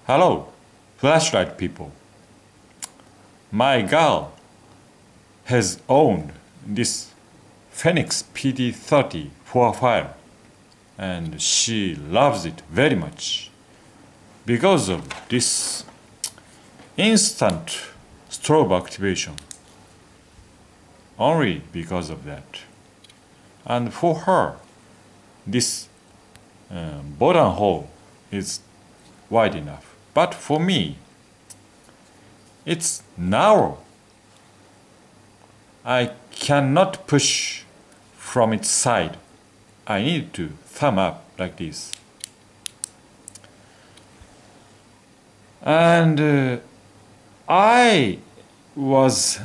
Hello, flashlight people. My girl has owned this Phoenix PD30 profile and she loves it very much because of this instant strobe activation. Only because of that. And for her, this button hole is wide enough. But for me, it's narrow. I cannot push from its side. I need to thumb up like this. And I was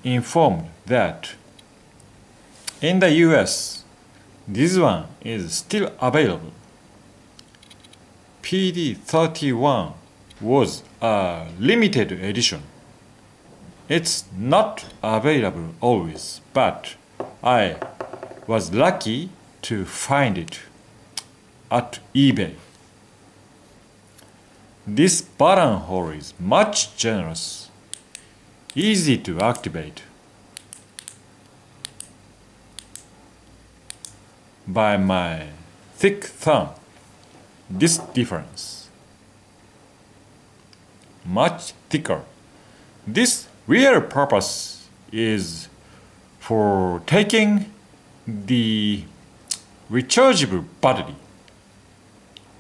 informed that in the US, this one is still available. PD31 was a limited edition. It's not available always, but I was lucky to find it at eBay. This buttonhole is much generous, easy to activate by my thick thumb. This difference, much thicker. This real purpose is for taking the rechargeable battery,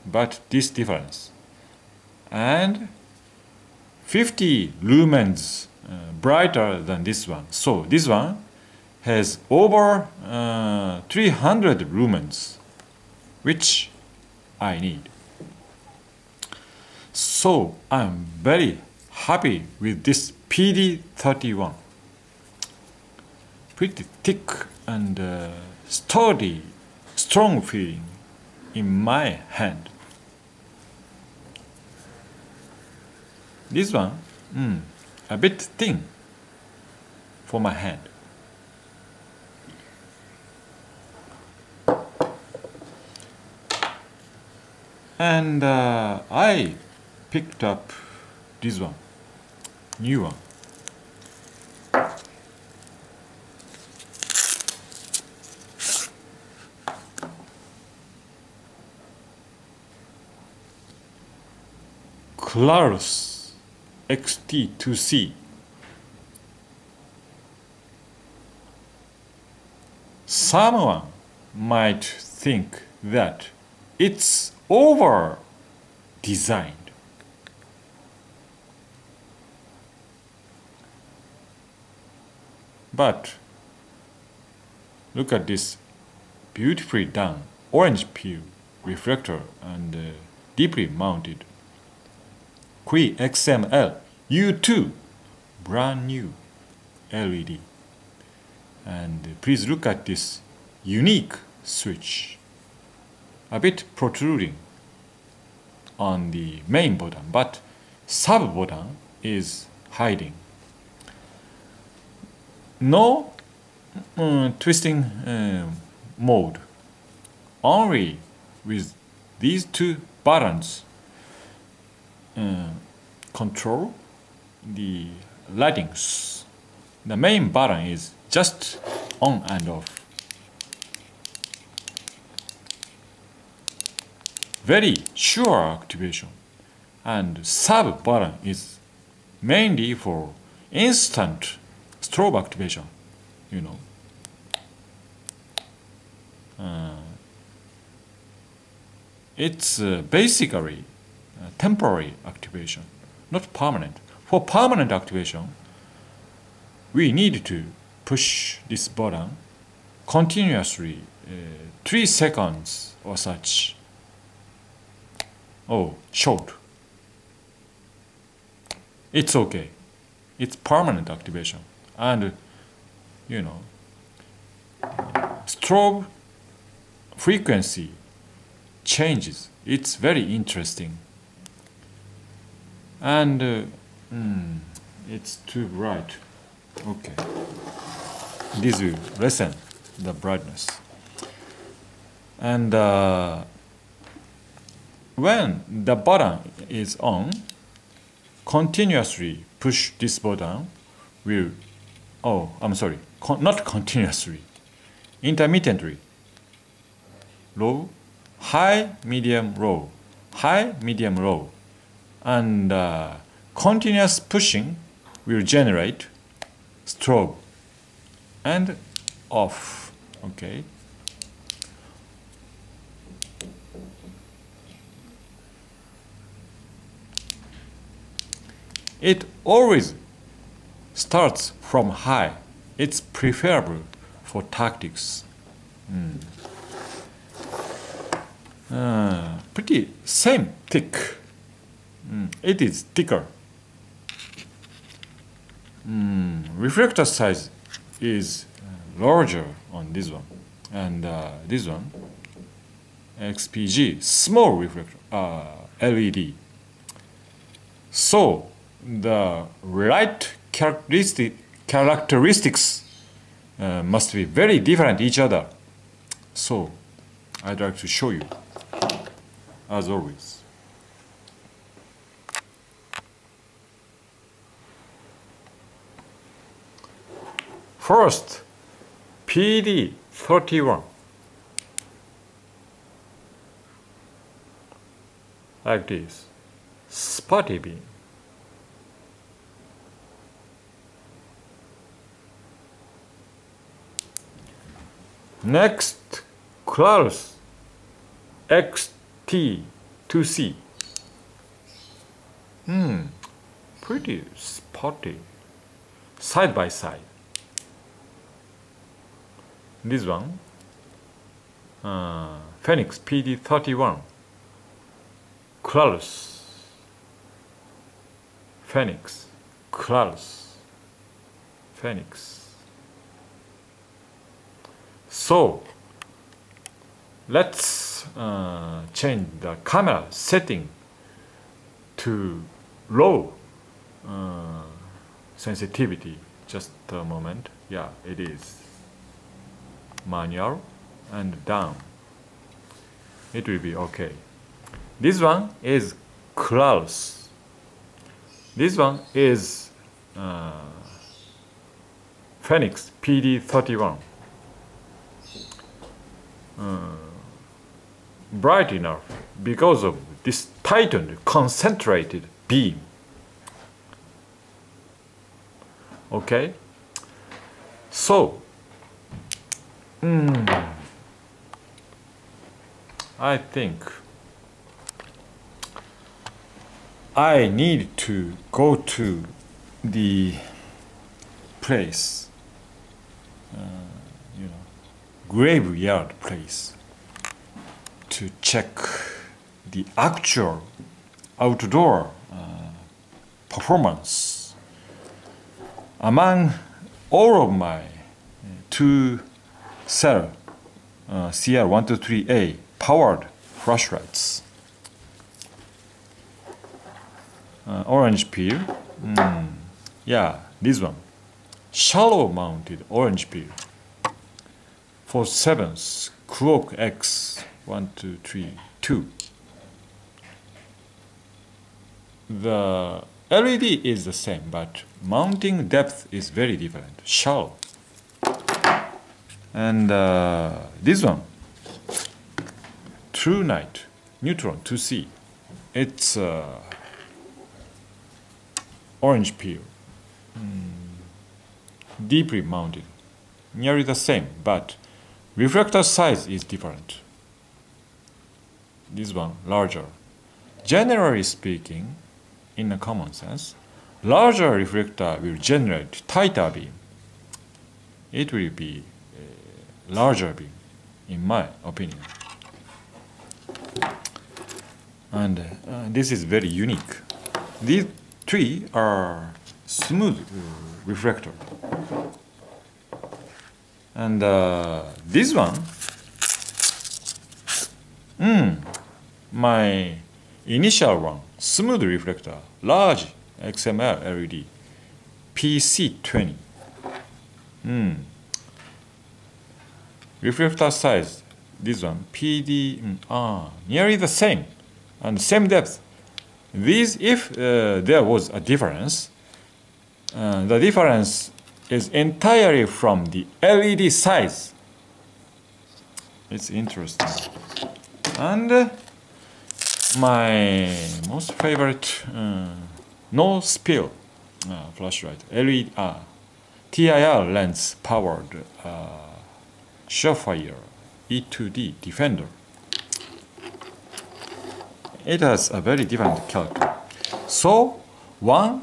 but this difference and 50 lumens brighter than this one. So this one has over 300 lumens, which I need. So I'm very happy with this PD31. Pretty thick and sturdy, strong feeling in my hand. This one, a bit thin for my hand. And I picked up this one, new one. Klarus XT2C. Someone might think that it's over designed. But look at this beautifully done orange peel reflector and deeply mounted Cree XM-L U2 brand new LED. And please look at this unique switch, a bit protruding on the main button, but sub button is hiding. No twisting mode, only with these two buttons control the lightings. The main button is just on and off. Very sure activation, and sub button is mainly for instant strobe activation, you know. It's basically temporary activation, not permanent. For permanent activation, we need to push this button continuously 3 seconds or such. Oh, short. It's okay. It's permanent activation. And, you know, strobe frequency changes. It's very interesting. And it's too bright. Okay. This will lessen the brightness. And when the button is on, continuously push this button will, not continuously, intermittently, low, high, medium, low, high, medium, low, and continuous pushing will generate strobe and off. Okay. It always starts from high. It's preferable for tactics. Pretty same thick. It is thicker. Reflector size is larger on this one, and this one XPG small reflector LED. So the light characteristics must be very different each other. So I'd like to show you, as always. First, PD31. Like this, spotty beam. Next, Klarus XT2C. Pretty spotty, side by side. This one, Phoenix PD31, Klarus, Phoenix, Klarus, Phoenix. So let's change the camera setting to low sensitivity. Just a moment. Yeah, it is. Manual and down. It will be okay. This one is Klarus. This one is Phoenix PD31. Bright enough because of this tightened, concentrated beam. Okay, so I think I need to go to the place, graveyard place, to check the actual outdoor performance among all of my two-cell CR123A powered flashlights. Orange peel, yeah, this one, shallow mounted orange peel for 7's Clock X1232. The LED is the same, but mounting depth is very different, shallow. And this one, True Night Neutron 2C, it's orange peel, deeply mounted, nearly the same, but reflector size is different. This one larger. Generally speaking, in a common sense, larger reflector will generate tighter beam. It will be a larger beam, in my opinion. And this is very unique. These three are smooth reflector. And this one, my initial one, smooth reflector, large XM-L LED, PC20. Reflector size, this one, PD, nearly the same, and same depth. These, if there was a difference, the difference is entirely from the LED size. It's interesting. And my most favorite no spill flashlight, LED TIR lens powered Surefire E2D Defender. It has a very different character. So, one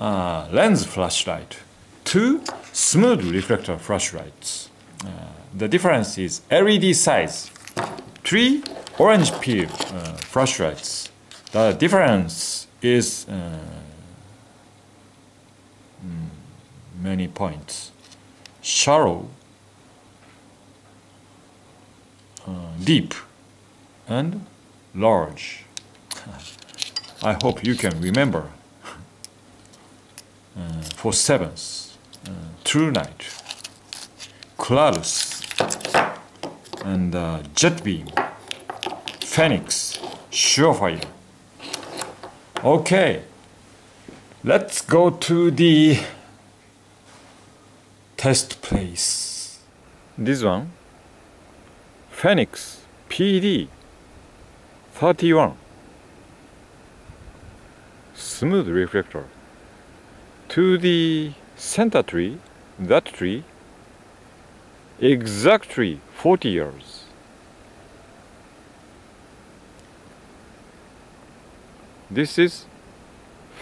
lens flashlight, two smooth reflector flashlights. The difference is LED size. Three orange peel flashlights. The difference is many points. Shallow, deep, and large. I hope you can remember. For sevens, True Night, Klarus, and Jet Beam, Phoenix, Surefire. Okay, let's go to the test place. This one, Phoenix PD 31, smooth reflector. To the center tree, that tree, exactly 40 years. This is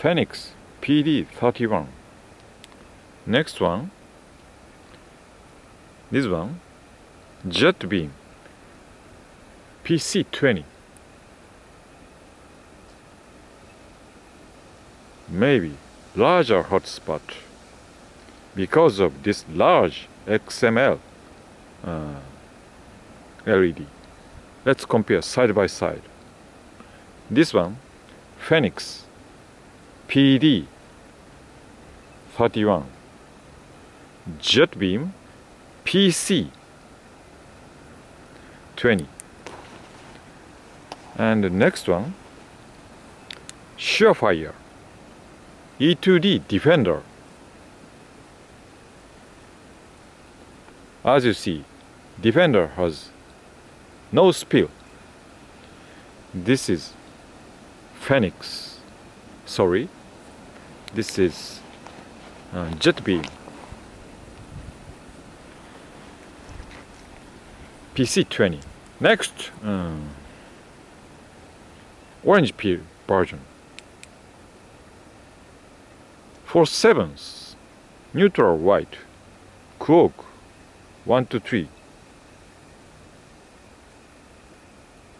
Phoenix PD 31. Next one, this one, Jet Beam PC 20. Maybe larger hotspot because of this large XM-L LED. Let's compare side by side. This one, Phoenix PD 31, Jet Beam PC 20, and the next one, Surefire E2D Defender. As you see, Defender has no spill. This is Phoenix. Sorry, this is Jet Beam PC20. Next, orange peel version. For sevens, neutral white, Quok 1 to 3,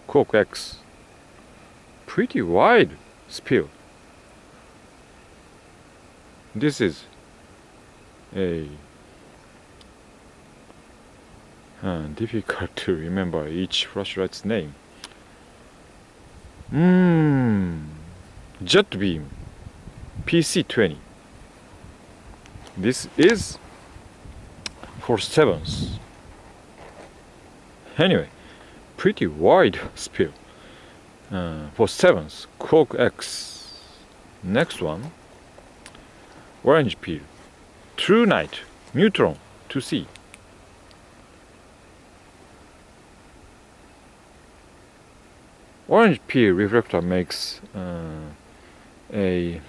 Quok X, pretty wide spill. This is a difficult to remember each flashlight's name. Jet Beam PC20. This is for sevens. Anyway, pretty wide spill for sevens. Quok X. Next one, orange peel, True Night Neutron 2C. Orange peel reflector makes a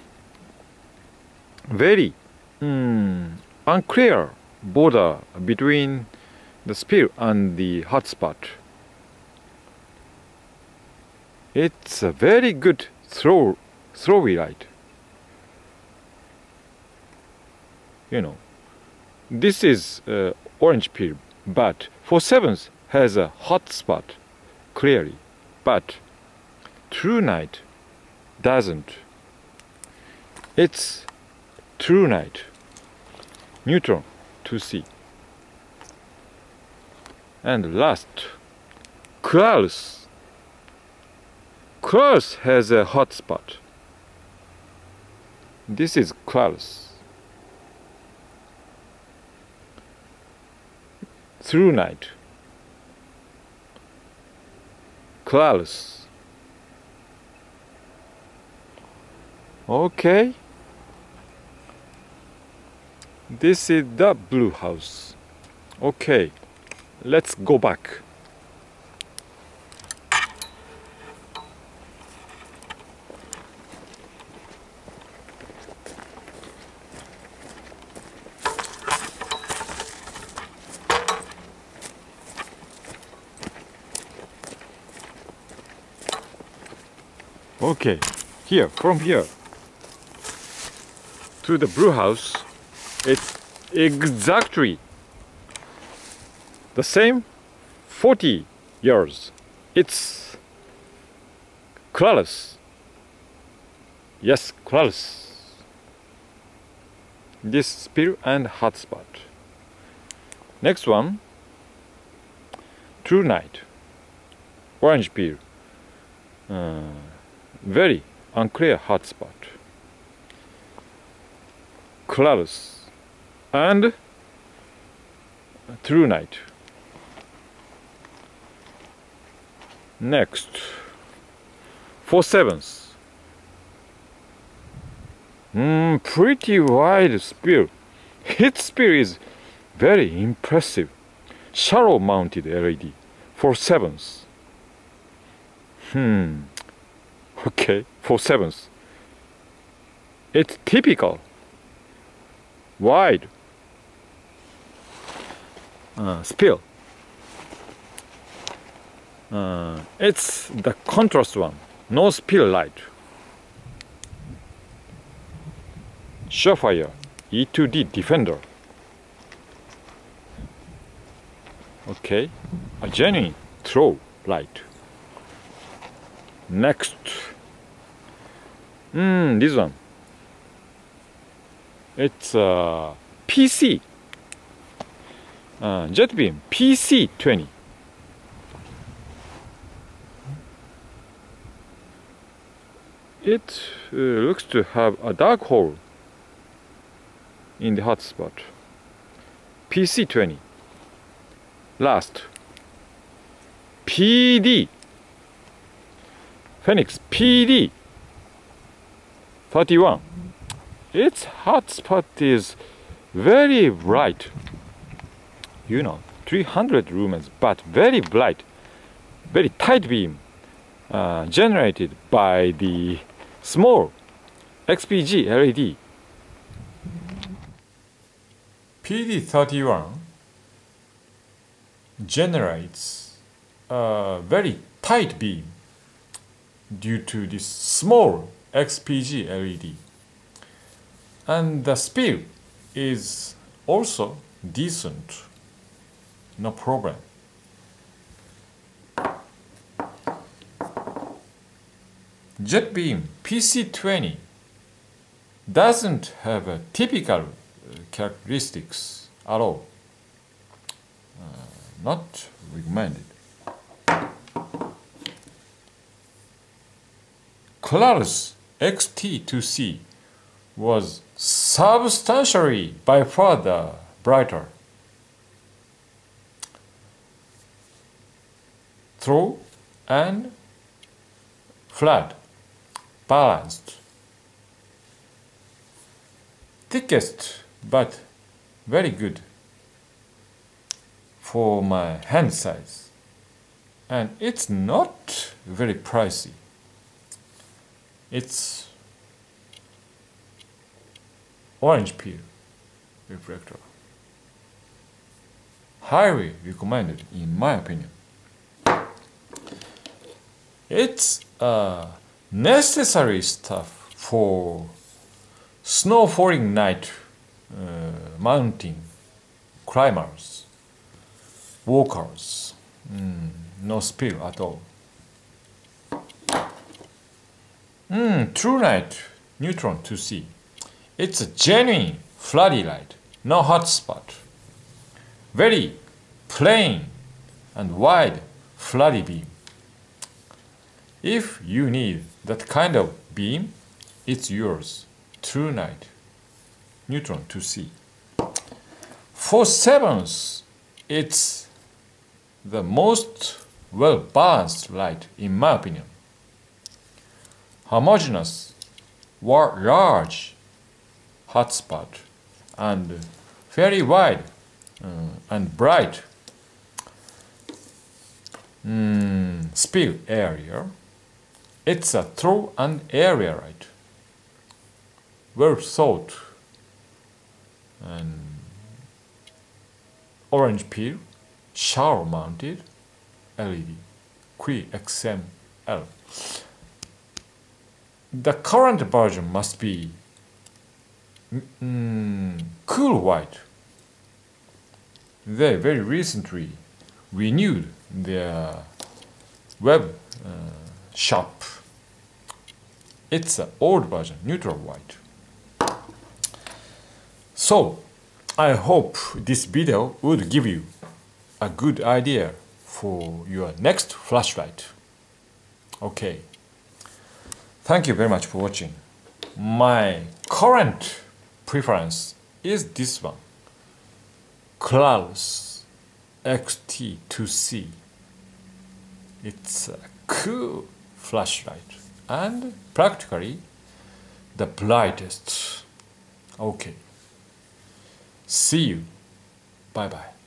very unclear border between the spill and the hotspot. It's a very good throwy light. You know, this is orange peel, but for sevens has a hotspot clearly, but True Night doesn't. It's True Night Neutron 2C. And last, Klarus. Klarus has a hotspot. This is Klarus. True Night. Klarus. Okay. This is the blue house. Okay, let's go back. Okay, from here to the brew house, it's exactly the same 40 years. It's Klarus. Yes, Klarus. This spill and hotspot. Next one, True Night. Orange peel. Very unclear hotspot. Klarus and True Night. Next, 4/7. Pretty wide spill. Its spill is very impressive. Shallow mounted LED. 4/7. Okay, 4/7. It's typical. Wide spill. It's the contrast one. No spill light. Surefire E2D Defender. Okay, a genuine throw light. Next, this one. It's PC jet beam PC20. It looks to have a dark hole in the hotspot. PC20. Last, PD Phoenix PD 31. Its hotspot is very bright. 300 lumens, but very bright, very tight beam, generated by the small XPG LED. PD31 generates a very tight beam due to this small XPG LED, and the spill is also decent, no problem. Jet beam PC20 doesn't have a typical characteristics at all. Not recommended. Klarus XT2C was substantially by far the brighter. Throw and flood balanced. Thickest but very good for my hand size, and it's not very pricey. It's orange peel reflector. Highly recommended in my opinion. It's necessary stuff for snow falling night mountain climbers, walkers. No spill at all. True Night Neutron 2C. It's a genuine floodlight, no hotspot. Very plain and wide floody beam. If you need that kind of beam, it's yours. True Night Neutron 2C. 4/7, it's the most well balanced light in my opinion. Homogeneous large hotspot and very wide and bright spill area. It's a throw and area light. Well thought. And orange peel, shower mounted LED, Cree XM-L. The current version must be cool white. They very recently renewed their web shop. It's an old version, neutral white. So, I hope this video would give you a good idea for your next flashlight. Okay. Thank you very much for watching. My current preference is this one. Klarus XT2C. It's a cool flashlight and practically the brightest. Okay. See you. Bye bye.